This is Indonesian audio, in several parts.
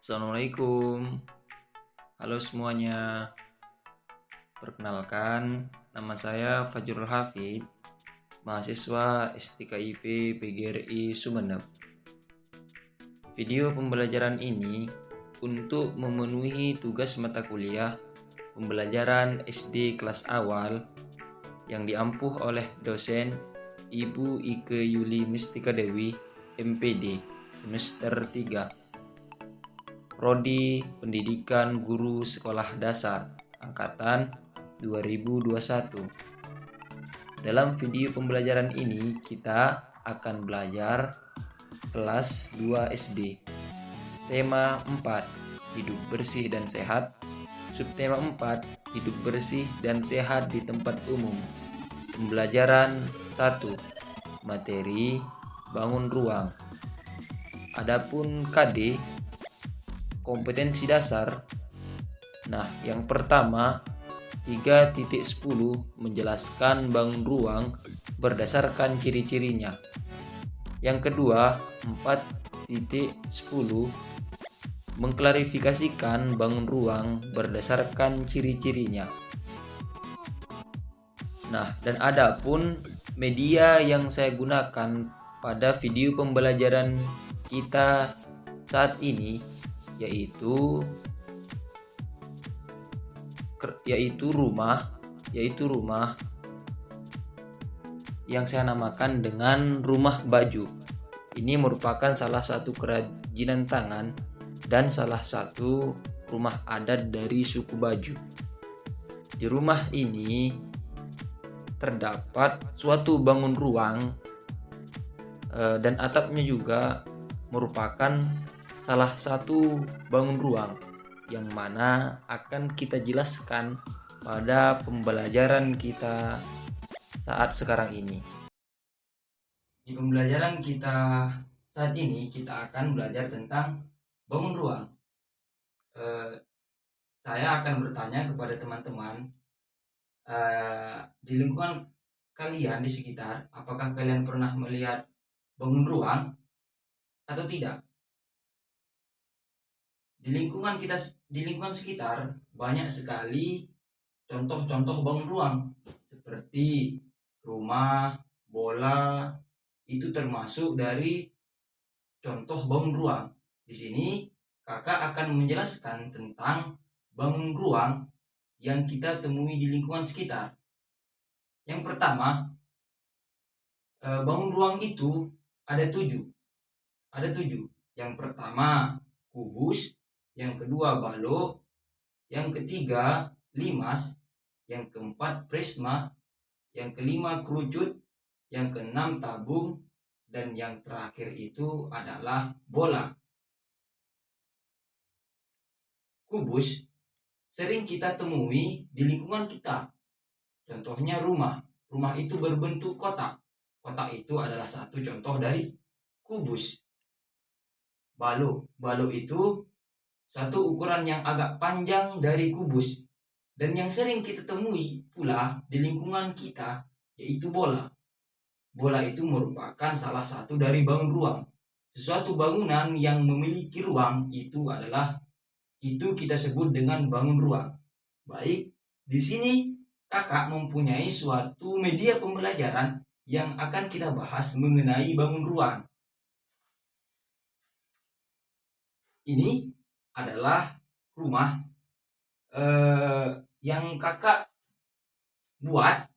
Assalamualaikum, halo semuanya. Perkenalkan, nama saya Fajrul Hafid, mahasiswa STKIP PGRI Sumeneb. Video pembelajaran ini untuk memenuhi tugas mata kuliah pembelajaran SD kelas awal yang diampuh oleh dosen Ibu Ike Yuli Mistika Dewi, MPD, semester 3. Prodi Pendidikan Guru Sekolah Dasar Angkatan 2021. Dalam video pembelajaran ini kita akan belajar kelas 2 SD. Tema 4, hidup bersih dan sehat. Subtema 4, hidup bersih dan sehat di tempat umum. Pembelajaran 1, materi bangun ruang. Adapun KD, kompetensi dasar. Nah, yang pertama 3.10 menjelaskan bangun ruang berdasarkan ciri-cirinya. Yang kedua 4.10 mengklarifikasikan bangun ruang berdasarkan ciri-cirinya. Nah, dan adapun media yang saya gunakan pada video pembelajaran kita saat ini yaitu rumah yang saya namakan dengan rumah baju. Ini merupakan salah satu kerajinan tangan dan salah satu rumah adat dari suku Baju. Di rumah ini terdapat suatu bangun ruang dan atapnya juga merupakan salah satu bangun ruang yang mana akan kita jelaskan pada pembelajaran kita saat sekarang ini. Di pembelajaran kita saat ini kita akan belajar tentang bangun ruang. Saya akan bertanya kepada teman-teman di lingkungan kalian di sekitar, apakah kalian pernah melihat bangun ruang atau tidak? Di lingkungan sekitar banyak sekali contoh-contoh bangun ruang seperti rumah, bola, itu termasuk dari contoh bangun ruang. Di sini kakak akan menjelaskan tentang bangun ruang yang kita temui di lingkungan sekitar. Yang pertama, bangun ruang itu ada 7. Yang pertama kubus, yang kedua balok, yang ketiga limas, yang keempat prisma, yang kelima kerucut, yang keenam tabung, dan yang terakhir itu adalah bola. Kubus sering kita temui di lingkungan kita. Contohnya rumah. Rumah itu berbentuk kotak. Kotak itu adalah satu contoh dari kubus. Balok itu satu ukuran yang agak panjang dari kubus. Dan yang sering kita temui pula di lingkungan kita yaitu bola. Bola itu merupakan salah satu dari bangun ruang. Sesuatu bangunan yang memiliki ruang itu kita sebut dengan bangun ruang. Baik, di sini kakak mempunyai suatu media pembelajaran yang akan kita bahas mengenai bangun ruang. Ini adalah rumah yang kakak buat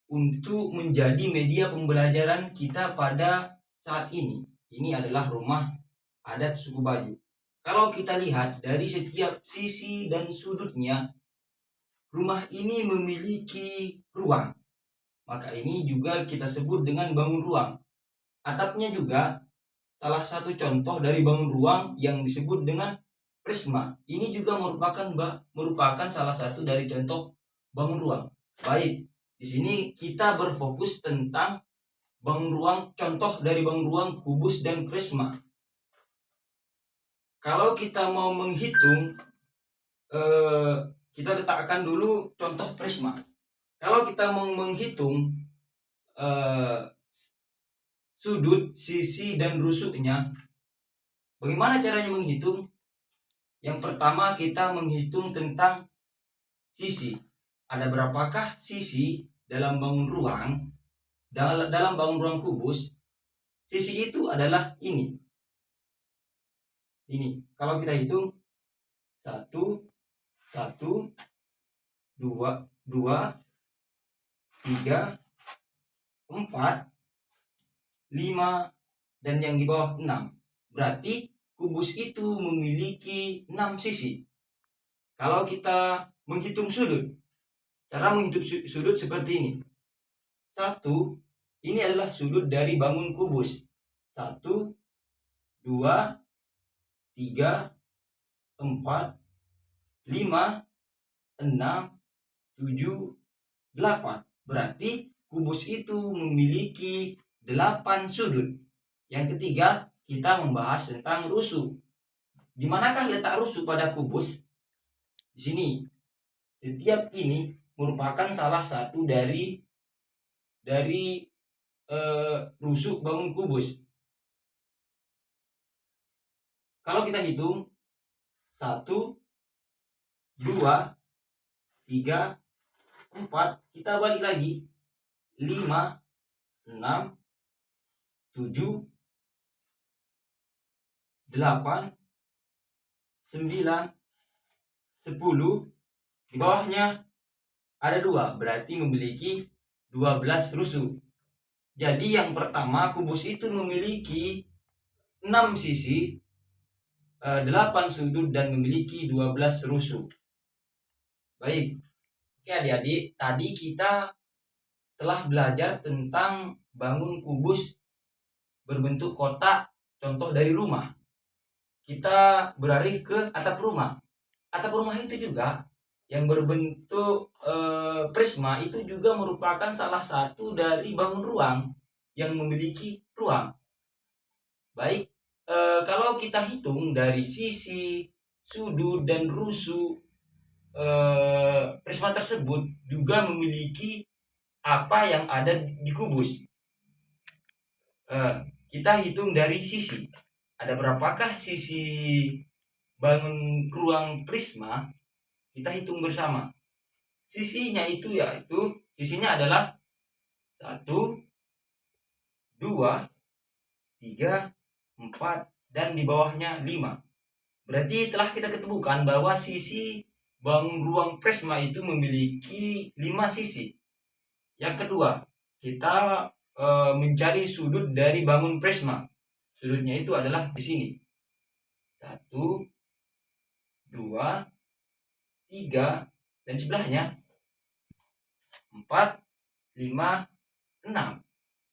untuk menjadi media pembelajaran kita pada saat ini. Ini adalah rumah adat suku Baju. Kalau kita lihat dari setiap sisi dan sudutnya, rumah ini memiliki ruang. Maka ini juga kita sebut dengan bangun ruang. Atapnya juga salah satu contoh dari bangun ruang yang disebut dengan prisma. Ini juga merupakan salah satu dari contoh bangun ruang. Baik, di sini kita berfokus tentang bangun ruang, contoh dari bangun ruang kubus dan prisma. Kalau kita mau menghitung, kita letakkan dulu contoh prisma. Kalau kita mau menghitung sudut, sisi, dan rusuknya, bagaimana caranya menghitung? Yang pertama kita menghitung tentang sisi. Ada berapakah sisi dalam bangun ruang? Dalam bangun ruang kubus, sisi itu adalah ini. Ini. Kalau kita hitung 1, 1, 2, 2, 3, 4, 5, dan yang di bawah 6. Berarti kubus itu memiliki 6 sisi. Kalau kita menghitung sudut, cara menghitung sudut seperti ini. 1, ini adalah sudut dari bangun kubus. 1, 2, 3, 4, 5, 6, 7, 8. Berarti kubus itu memiliki 8 sudut. Yang ketiga, kita membahas tentang rusuk. Di manakah letak rusuk pada kubus? Di sini. Setiap ini merupakan salah satu dari rusuk bangun kubus. Kalau kita hitung 1, 2, 3, 4, kita balik lagi 5, 6, 7, 8, 9, 10. Di bawahnya ada 2, berarti memiliki 12 rusuk. Jadi yang pertama, kubus itu memiliki 6 sisi, 8 sudut, dan memiliki 12 rusuk. Baik. Oke adik-adik, tadi kita telah belajar tentang bangun kubus berbentuk kotak, contoh dari rumah. Kita beralih ke atap rumah. Atap rumah itu juga yang berbentuk prisma itu juga merupakan salah satu dari bangun ruang yang memiliki ruang. Baik, kalau kita hitung dari sisi, sudut, dan rusuk prisma tersebut juga memiliki apa yang ada di kubus. Kita hitung dari sisi. Ada berapakah sisi bangun ruang prisma? Kita hitung bersama. Sisinya adalah 1, 2, 3, 4, dan di bawahnya 5. Berarti telah kita ketemukan bahwa sisi bangun ruang prisma itu memiliki 5 sisi. Yang kedua, kita mencari sudut dari bangun prisma. Sudutnya itu adalah di sini. 1, 2, 3, dan sebelahnya 4, 5, 6.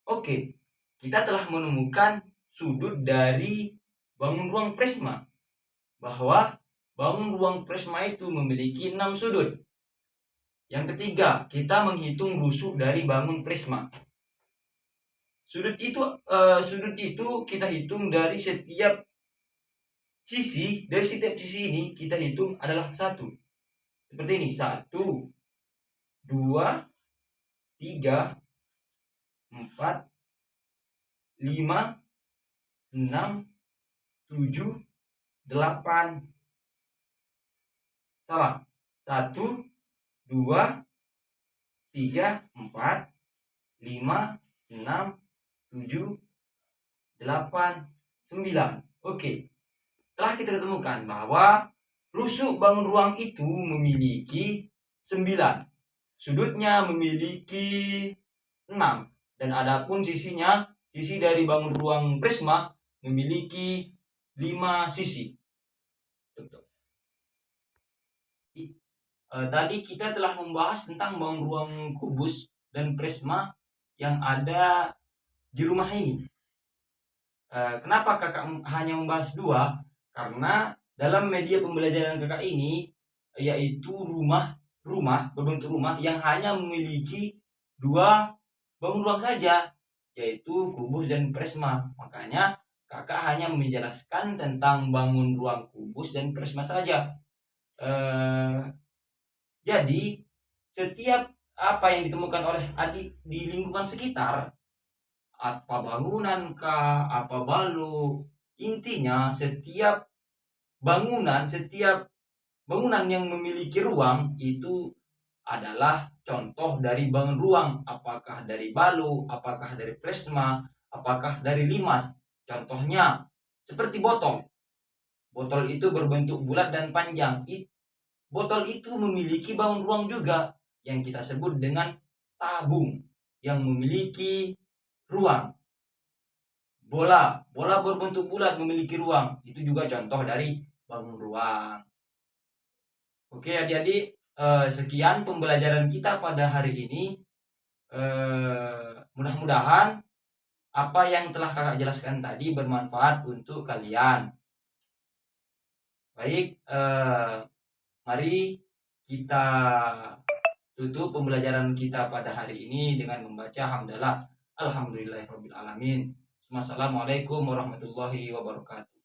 Oke, kita telah menemukan sudut dari bangun ruang prisma. Bahwa bangun ruang prisma itu memiliki 6 sudut. Yang ketiga, kita menghitung rusuk dari bangun prisma. Sudut itu kita hitung dari setiap sisi. Dari setiap sisi ini kita hitung adalah 1. Seperti ini, 1, 2, 3, 4, 5, 6, 7, 8. Salah. 1, 2, 3, 4, 5, 6, 7, 8, 9. Oke. Telah kita ketemukan bahwa rusuk bangun ruang itu memiliki 9. Sudutnya memiliki 6. Dan adapun sisinya, sisi dari bangun ruang prisma memiliki 5 sisi. Tadi kita telah membahas tentang bangun ruang kubus dan prisma yang ada di rumah ini. Kenapa kakak hanya membahas 2? Karena dalam media pembelajaran kakak ini, yaitu rumah berbentuk rumah yang hanya memiliki 2 bangun ruang saja, yaitu kubus dan prisma. Makanya kakak hanya menjelaskan tentang bangun ruang kubus dan prisma saja. Jadi setiap apa yang ditemukan oleh adik di lingkungan sekitar, apa bangunan kah, apa balu, intinya setiap setiap bangunan yang memiliki ruang itu adalah contoh dari bangun ruang, apakah dari balo, apakah dari prisma, apakah dari limas. Contohnya seperti botol. Botol itu berbentuk bulat dan panjang. Botol itu memiliki bangun ruang juga yang kita sebut dengan tabung yang memiliki ruang. Bola berbentuk bulat memiliki ruang. Itu juga contoh dari bangun ruang. Oke adik-adik, sekian pembelajaran kita pada hari ini. Mudah-mudahan apa yang telah kakak jelaskan tadi bermanfaat untuk kalian. Baik, mari kita tutup pembelajaran kita pada hari ini dengan membaca hamdalah. Alhamdulillahirabbil alamin. Wassalamualaikum warahmatullahi wabarakatuh.